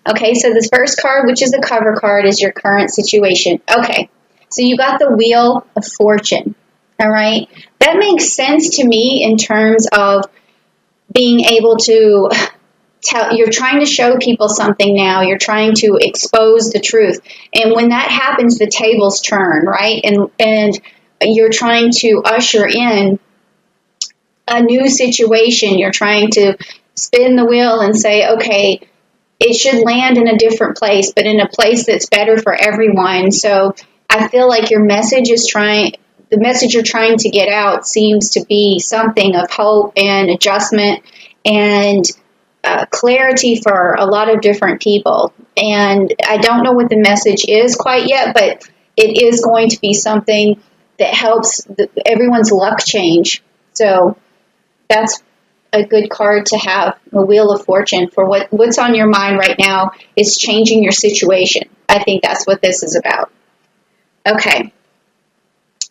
Okay, so this first card, which is the cover card, is your current situation. Okay, so you got the Wheel of Fortune. All right, that makes sense to me in terms of being able to tell. You're trying to show people something now. You're trying to expose the truth, and when that happens, the tables turn, right? And you're trying to usher in a new situation. You're trying to spin the wheel and say, okay, it should land in a different place, but in a place that's better for everyone. So I feel like the message you're trying to get out seems to be something of hope and adjustment and clarity for a lot of different people. And I don't know what the message is quite yet, but it is going to be something that helps everyone's luck change. So that's a good card to have, the Wheel of Fortune, for what's on your mind right now is changing your situation. I think that's what this is about. Okay.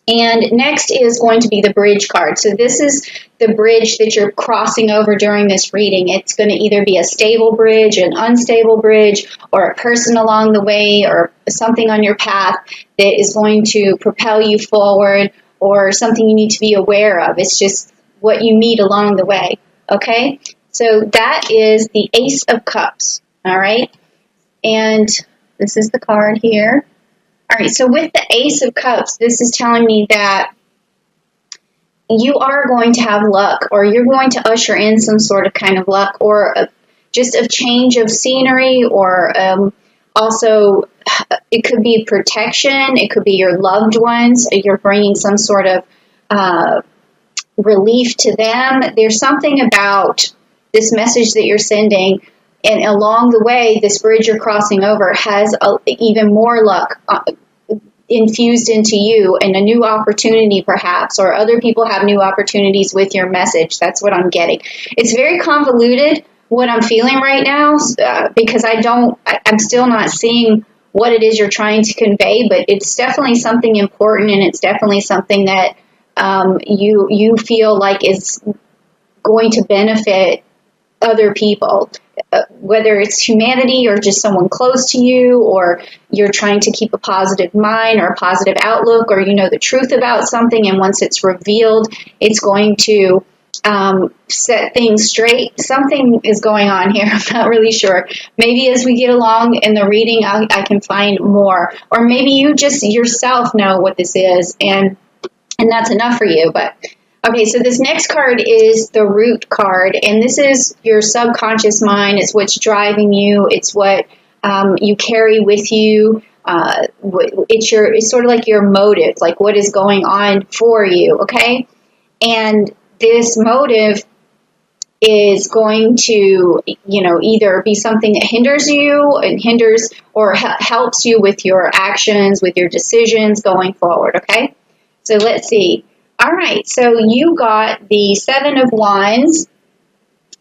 And next is going to be the bridge card. So this is the bridge that you're crossing over during this reading. It's going to either be a stable bridge, an unstable bridge, or a person along the way, or something on your path that is going to propel you forward, or something you need to be aware of. It's just what you meet along the way. Okay, so that is the Ace of Cups, all right? And this is the card here. All right, so with the Ace of Cups, this is telling me that you are going to have luck, or you're going to usher in some sort of kind of luck, or just a change of scenery, or also it could be protection, it could be your loved ones, you're bringing some sort of relief to them. There's something about this message that you're sending, and along the way, this bridge you're crossing over has even more luck infused into you, and a new opportunity perhaps, or other people have new opportunities with your message. That's what I'm getting. It's very convoluted what I'm feeling right now, because I'm still not seeing what it is you're trying to convey, but it's definitely something important, and it's definitely something that you feel like is going to benefit other people, whether it's humanity or just someone close to you, or you're trying to keep a positive mind or a positive outlook, or you know the truth about something, and once it's revealed, it's going to set things straight. Something is going on here. I'm not really sure. Maybe as we get along in the reading, I can find more, or maybe you just yourself know what this is, and that's enough for you. But okay, so this next card is the Root card, and this is your subconscious mind. It's what's driving you. It's what you carry with you. It's sort of like your motive, like what is going on for you, okay? And this motive is going to, either be something that hinders you and or helps you with your actions, with your decisions going forward, okay? So let's see. All right, so you got the Seven of Wands,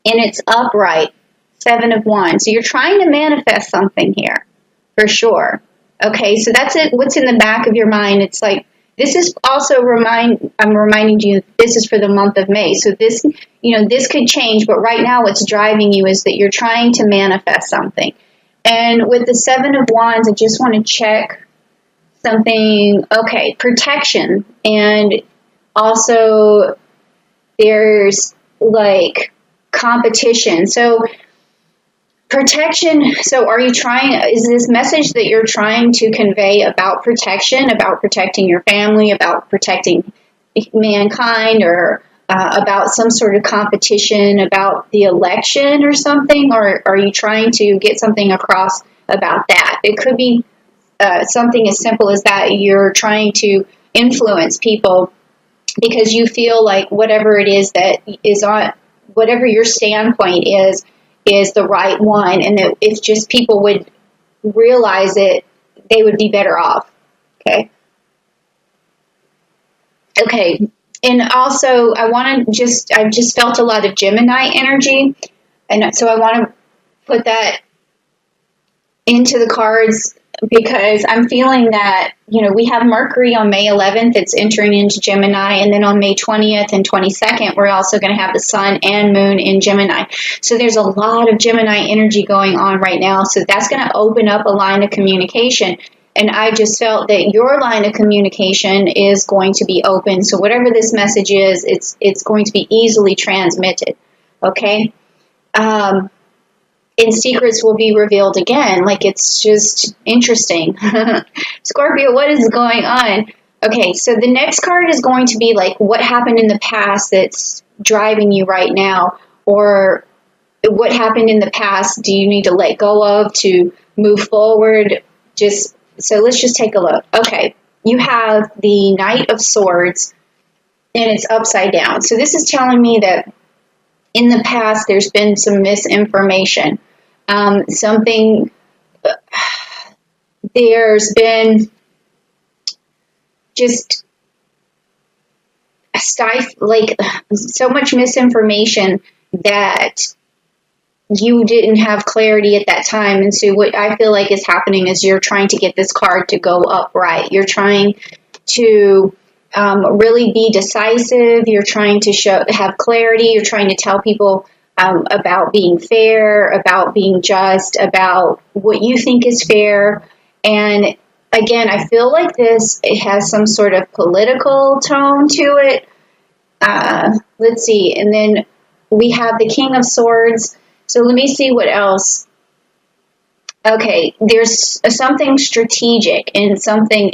and it's upright, Seven of Wands. So you're trying to manifest something here, for sure. Okay, so that's it. What's in the back of your mind? It's like, this is also I'm reminding you, this is for the month of May. So this, this could change, but right now what's driving you is that you're trying to manifest something. And with the Seven of Wands, I just want to check something. Okay, protection, and also there's like competition. So protection. So is this message that you're trying to convey about protection, about protecting your family, about protecting mankind, or about some sort of competition, about the election or something? Or are you trying to get something across about that? It could be something as simple as that. You're trying to influence people because you feel like whatever it is that is on, whatever your standpoint is the right one, and that if just people would realize it, they would be better off. Okay. Okay. And also, I've just felt a lot of Gemini energy, and so I want to put that into the cards because I'm feeling that, we have Mercury on May 11th. It's entering into Gemini. And then on May 20th and 22nd, we're also going to have the Sun and Moon in Gemini. So there's a lot of Gemini energy going on right now. So that's going to open up a line of communication. And I just felt that your line of communication is going to be open. So whatever this message is, it's going to be easily transmitted. Okay? And secrets will be revealed again. Like, it's just interesting. Scorpio, what is going on? Okay, so the next card is going to be like what happened in the past that's driving you right now, or what happened in the past do you need to let go of to move forward? So let's just take a look. Okay, you have the Knight of Swords, and it's upside down. So this is telling me that in the past there's been some misinformation. There's been just so much misinformation that you didn't have clarity at that time. And so what I feel like is happening is you're trying to get this card to go upright. You're trying to really be decisive. You're trying to have clarity. You're trying to tell people about being fair, about being just, about what you think is fair. And again, I feel like it has some sort of political tone to it. Let's see. And then we have the King of Swords. So let me see what else. Okay, there's something strategic and something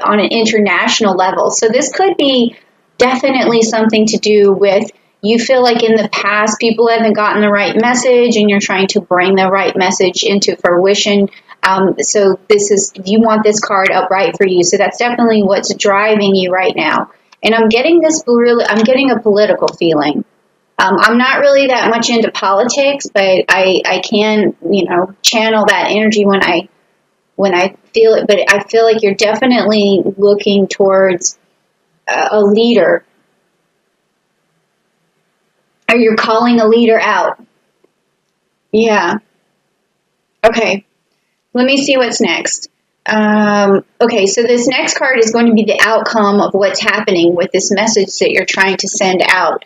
on an international level. So this could be definitely something to do with, you feel like in the past people haven't gotten the right message and you're trying to bring the right message into fruition. So you want this card upright for you. So that's definitely what's driving you right now. And I'm getting a political feeling. I'm not really that much into politics, but I can, channel that energy when I feel it. But I feel like you're definitely looking towards a leader, or you're calling a leader out. Yeah. Okay. Let me see what's next. Okay, so this next card is going to be the outcome of what's happening with this message that you're trying to send out.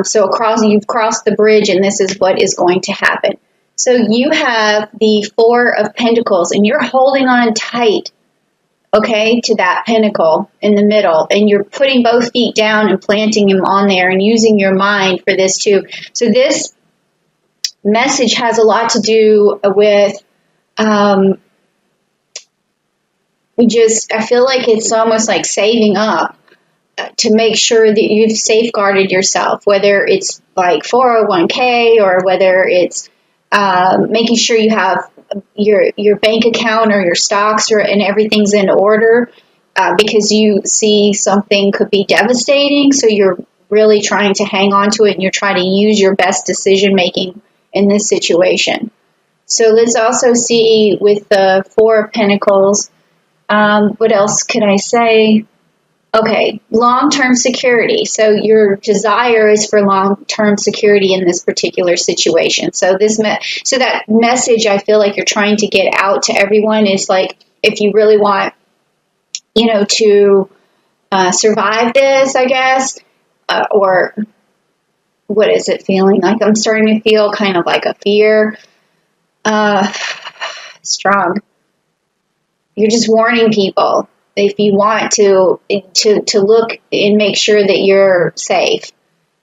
So you've crossed the bridge, and this is what is going to happen. So you have the Four of Pentacles, and you're holding on tight, okay, to that pentacle in the middle, and you're putting both feet down and planting them on there and using your mind for this too. So this message has a lot to do with, I feel like it's almost like saving up to make sure that you've safeguarded yourself, whether it's like 401k or whether it's making sure you have your bank account or your stocks and everything's in order, because you see something could be devastating. So you're really trying to hang on to it, and you're trying to use your best decision making in this situation. So let's also see with the Four of Pentacles, what else could I say? Okay, long-term security. So your desire is for long-term security in this particular situation. So that message I feel like you're trying to get out to everyone is like, if you really want, to survive this, I guess, or what is it feeling like? I'm starting to feel kind of like a fear. Strong. You're just warning people. If you want to look and make sure that you're safe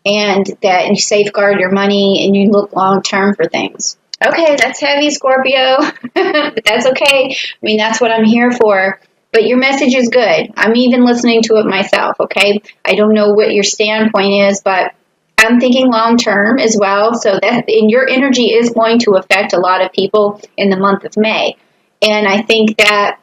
and that you safeguard your money and you look long term for things. Okay, that's heavy, Scorpio. But that's okay. I mean, that's what I'm here for. But your message is good. I'm even listening to it myself, okay? I don't know what your standpoint is, but I'm thinking long term as well. So your energy is going to affect a lot of people in the month of May. And I think that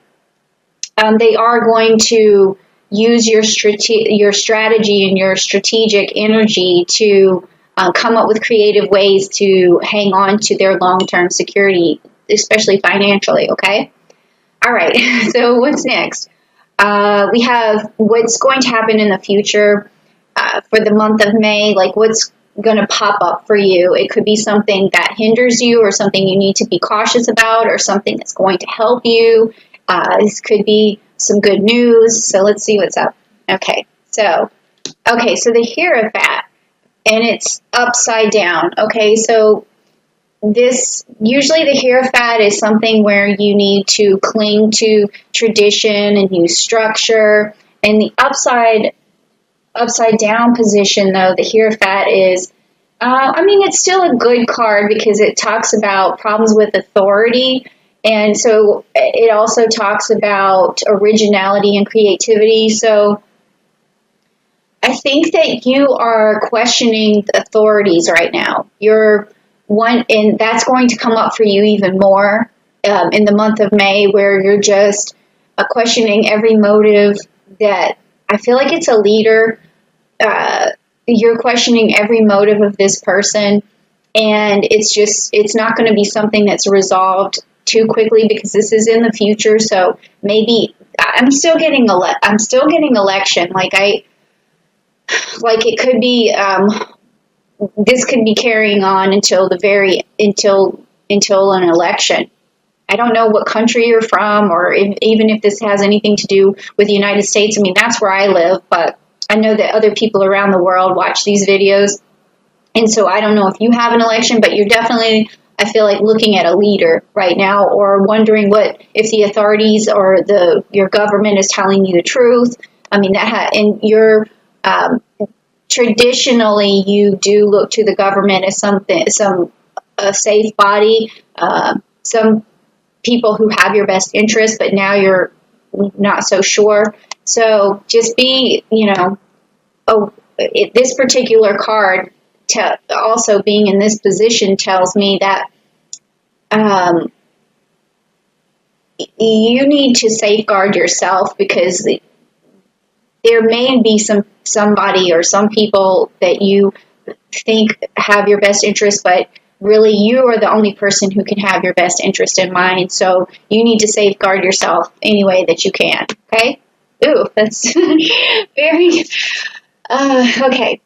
they are going to use your strategy and your strategic energy to come up with creative ways to hang on to their long-term security, especially financially, okay? All right, so what's next? We have what's going to happen in the future for the month of May, like what's going to pop up for you. It could be something that hinders you, or something you need to be cautious about, or something that's going to help you. This could be some good news. So let's see what's up. So the Hierophant, and it's upside down. Okay, so usually the Hierophant is something where you need to cling to tradition and use structure. And the upside down position, though, the Hierophant is, it's still a good card because it talks about problems with authority. And so it also talks about originality and creativity. So I think that you are questioning the authorities right now. And that's going to come up for you even more in the month of May, where you're just questioning every motive. That I feel like it's a leader. You're questioning every motive of this person, and it's not going to be something that's resolved too quickly, because this is in the future. So maybe I'm still getting election. Like it could be. This could be carrying on until an election. I don't know what country you're from, or even if this has anything to do with the United States. I mean, that's where I live, but I know that other people around the world watch these videos. And so I don't know if you have an election, but you're definitely, I feel like, looking at a leader right now, or wondering if the authorities or your government is telling you the truth. I mean, and you're, traditionally, you do look to the government as a safe body, some people who have your best interest, but now you're not so sure. So just be, this particular card, also being in this position, tells me that you need to safeguard yourself, because there may be somebody or some people that you think have your best interest, but really you are the only person who can have your best interest in mind. So you need to safeguard yourself any way that you can. Okay? Ooh, that's very, okay.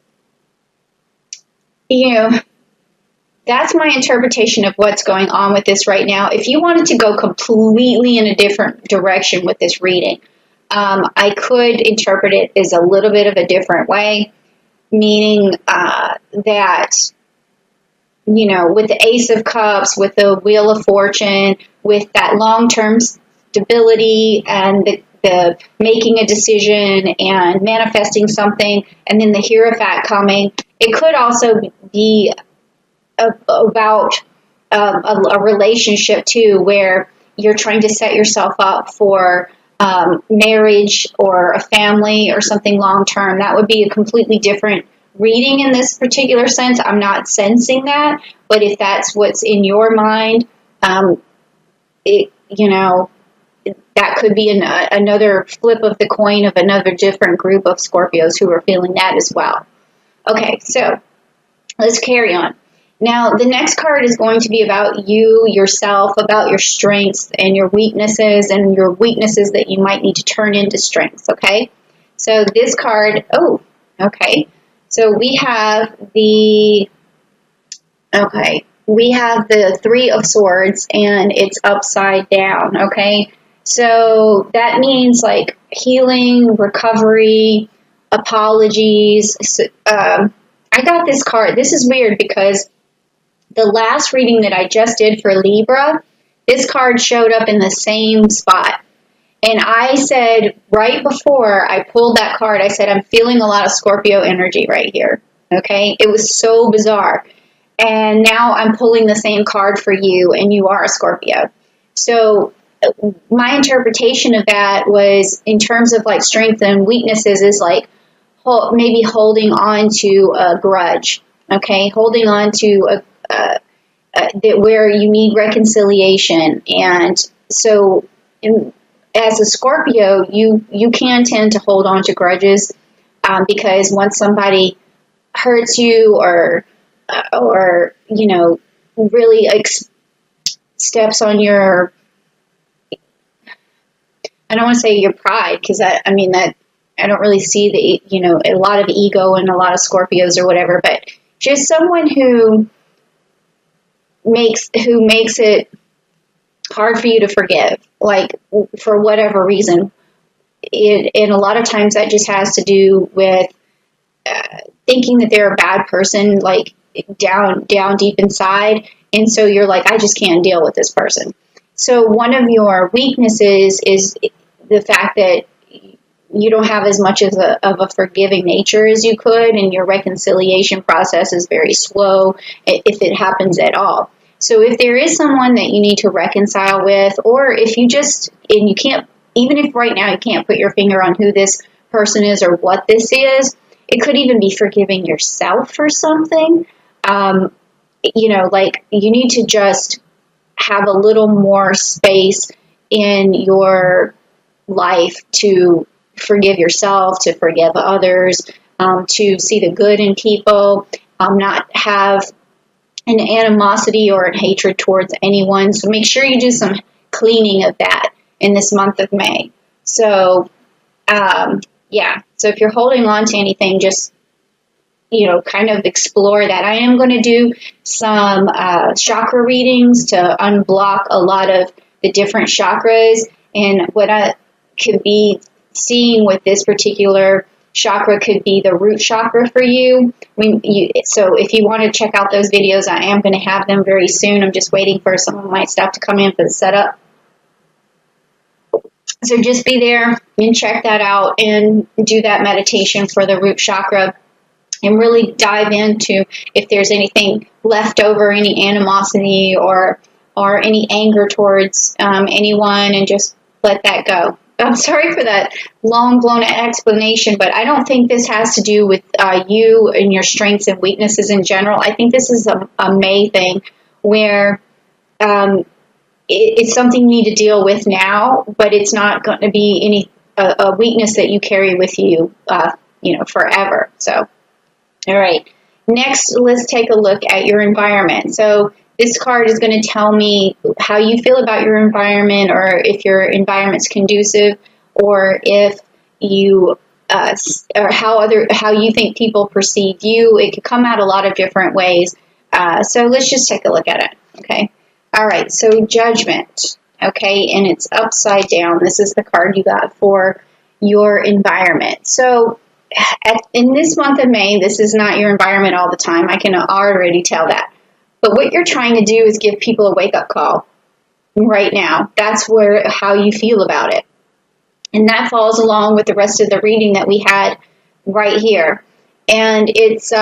That's my interpretation of what's going on with this right now. If you wanted to go completely in a different direction with this reading, I could interpret it as a little bit of a different way, meaning that, with the Ace of Cups, with the Wheel of Fortune, with that long-term stability and the making a decision and manifesting something, and then the Hierophant coming, it could also be about a relationship too, where you're trying to set yourself up for marriage or a family or something long term. That would be a completely different reading in this particular sense. I'm not sensing that, but if that's what's in your mind, that could be another flip of the coin of another different group of Scorpios who are feeling that as well. Okay, so let's carry on. Now, the next card is going to be about you, yourself, about your strengths and your weaknesses that you might need to turn into strengths, okay? So this card, so we have the Three of Swords, and it's upside down, okay? So that means like healing, recovery, apologies. I got this card. This is weird because the last reading that I just did for Libra, this card showed up in the same spot. And I said, right before I pulled that card, I said, I'm feeling a lot of Scorpio energy right here. Okay? It was so bizarre. And now I'm pulling the same card for you, and you are a Scorpio. So my interpretation of that was, in terms of like strengths and weaknesses, is like maybe holding on to a grudge. Okay? Holding on to where you need reconciliation. And so as a Scorpio, you can tend to hold on to grudges because once somebody hurts you or really steps on your, I don't want to say your pride, because that I don't really see a lot of ego in a lot of Scorpios or whatever, but just someone who makes it hard for you to forgive, like for whatever reason. And a lot of times that just has to do with thinking that they're a bad person, like down deep inside. And so you're like, I just can't deal with this person. So one of your weaknesses is the fact that you don't have as much of a forgiving nature as you could, and your reconciliation process is very slow, if it happens at all. So if there is someone that you need to reconcile with, or if you just, and you can't, even if right now you can't put your finger on who this person is or what this is, it could even be forgiving yourself for something. Like you need to just have a little more space in your life to forgive yourself, to forgive others, to see the good in people, not have an animosity or a hatred towards anyone. So make sure you do some cleaning of that in this month of May. So, so if you're holding on to anything, just, kind of explore that. I am going to do some chakra readings to unblock a lot of the different chakras. And what I could be seeing with this particular chakra could be the root chakra for you. So if you want to check out those videos, I am going to have them very soon. I'm just waiting for some of my stuff to come in for the setup. So just be there and check that out and do that meditation for the root chakra, and really dive into if there's anything left over, any animosity or any anger towards anyone, and just let that go. I'm sorry for that long blown explanation, but I don't think this has to do with you and your strengths and weaknesses in general. I think this is a May thing where it's something you need to deal with now, but it's not going to be a weakness that you carry with you, forever. So, all right. Next, let's take a look at your environment. So this card is going to tell me how you feel about your environment, or if your environment's conducive, or if you or how you think people perceive you. It could come out a lot of different ways. So let's just take a look at it. Okay. All right. So Judgment. Okay, and it's upside down. This is the card you got for your environment. So in this month of May, this is not your environment all the time. I can already tell that. But what you're trying to do is give people a wake-up call right now. That's how you feel about it. And that falls along with the rest of the reading that we had right here. And it's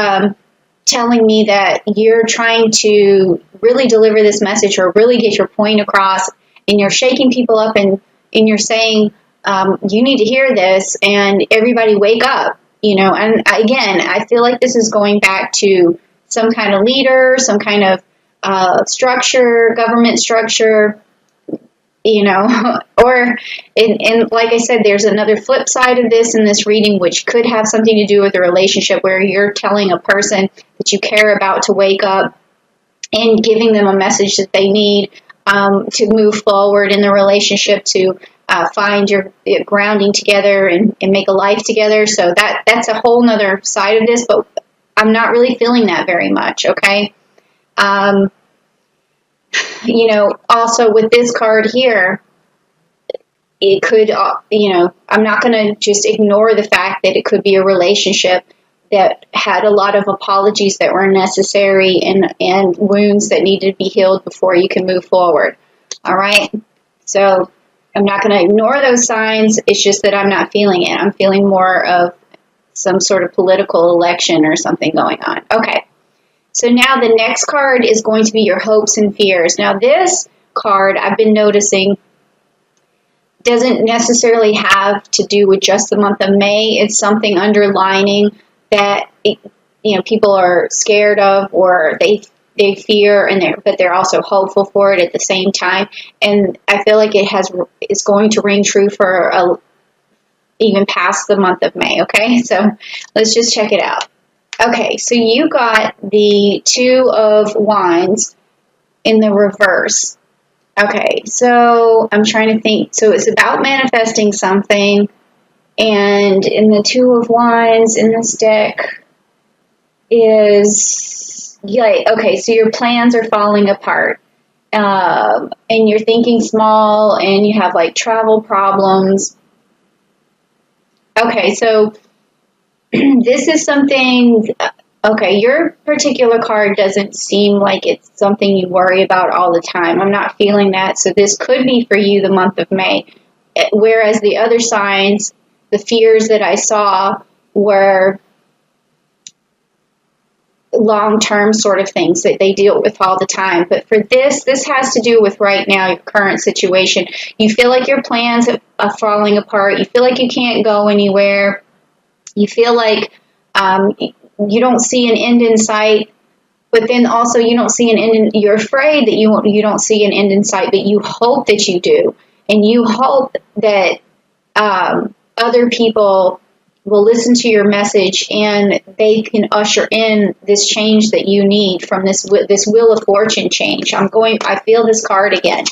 telling me that you're trying to really deliver this message, or really get your point across, and you're shaking people up, and you're saying, you need to hear this, and everybody wake up, And again, I feel like this is going back to some kind of leader, some kind of structure, government structure, or, and like I said, there's another flip side of this in this reading, which could have something to do with a relationship where you're telling a person that you care about to wake up, and giving them a message that they need to move forward in the relationship, to find your grounding together and make a life together. So that's a whole nother side of this, but I'm not really feeling that very much, okay? Also with this card here, it could, I'm not going to just ignore the fact that it could be a relationship that had a lot of apologies that were necessary, and wounds that needed to be healed before you can move forward. All right. So I'm not going to ignore those signs. It's just that I'm not feeling it. I'm feeling more of some sort of political election or something going on. Okay. So now the next card is going to be your hopes and fears. Now this card, I've been noticing, doesn't necessarily have to do with just the month of May. It's something underlining that people are scared of, or they fear, but they're also hopeful for it at the same time. And I feel like it's going to ring true for even past the month of May. Okay, so let's just check it out. Okay, so you got the Two of Wands in the reverse. Okay, so I'm trying to think. So it's about manifesting something. And in the Two of Wands in this deck, is, yeah, okay, so your plans are falling apart. And you're thinking small and you have like travel problems. Okay, so this is something, okay, your particular card doesn't seem like it's something you worry about all the time. I'm not feeling that. So this could be for you the month of May. Whereas the other signs, the fears that I saw were long-term sort of things that they deal with all the time. But for this has to do with right now, your current situation. You feel like your plans are falling apart. You feel like you can't go anywhere. You feel like you don't see an end in sight, but then also you don't see an end in, you're afraid that you don't see an end in sight, but you hope that you do. And you hope that other people will listen to your message and they can usher in this change that you need from this Wheel of Fortune change. I feel this card again.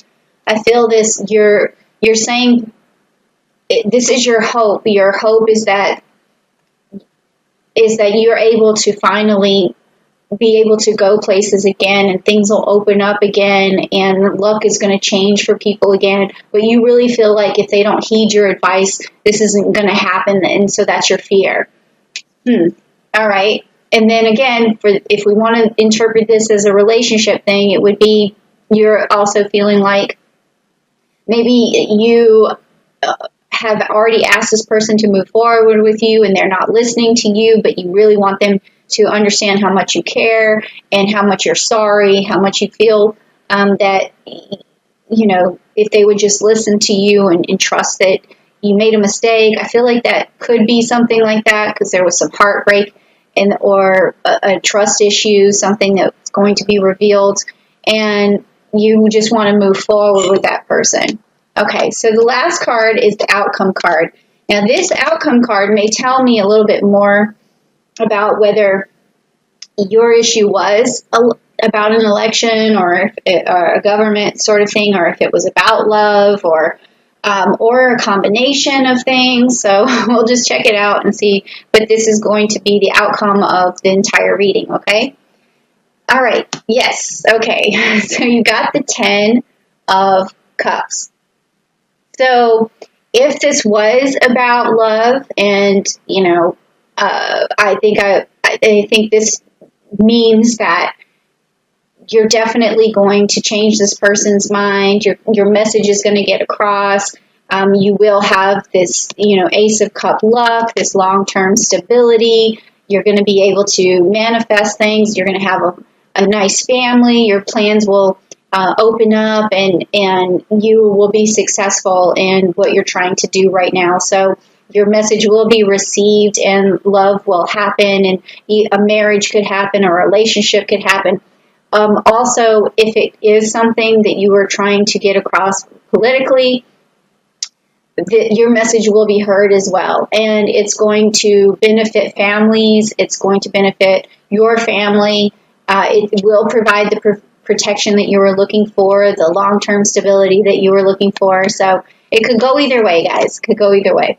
I feel this, you're saying this is your hope. Your hope is that you're able to finally be able to go places again and things will open up again and luck is going to change for people again. But you really feel like if they don't heed your advice, this isn't going to happen. And so that's your fear. All right. And then again, if we want to interpret this as a relationship thing, it would be you're also feeling like maybe you have already asked this person to move forward with you and they're not listening to you, but you really want them to understand how much you care and how much you're sorry, how much you feel that, you know, if they would just listen to you and trust that you made a mistake. I feel like that could be something like that because there was some heartbreak or a trust issue, something that's going to be revealed, and you just want to move forward with that person. Okay, so the last card is the outcome card. Now, this outcome card may tell me a little bit more about whether your issue was about an election or a government sort of thing, or if it was about love or a combination of things. So we'll just check it out and see. But this is going to be the outcome of the entire reading, okay? All right. Yes. Okay. So you got the 10 of Cups. So if this was about love and, you know, I think this means that you're definitely going to change this person's mind. Your message is going to get across. You will have this, you know, Ace of Cup luck, this long-term stability. You're going to be able to manifest things. You're going to have a nice family. Your plans will open up and you will be successful in what you're trying to do right now. So your message will be received and love will happen and a marriage could happen, a relationship could happen. Also, if it is something that you are trying to get across politically, your message will be heard as well. And it's going to benefit families. It's going to benefit your family. It will provide the protection that you were looking for, the long-term stability that you were looking for. So it could go either way, guys. It could go either way.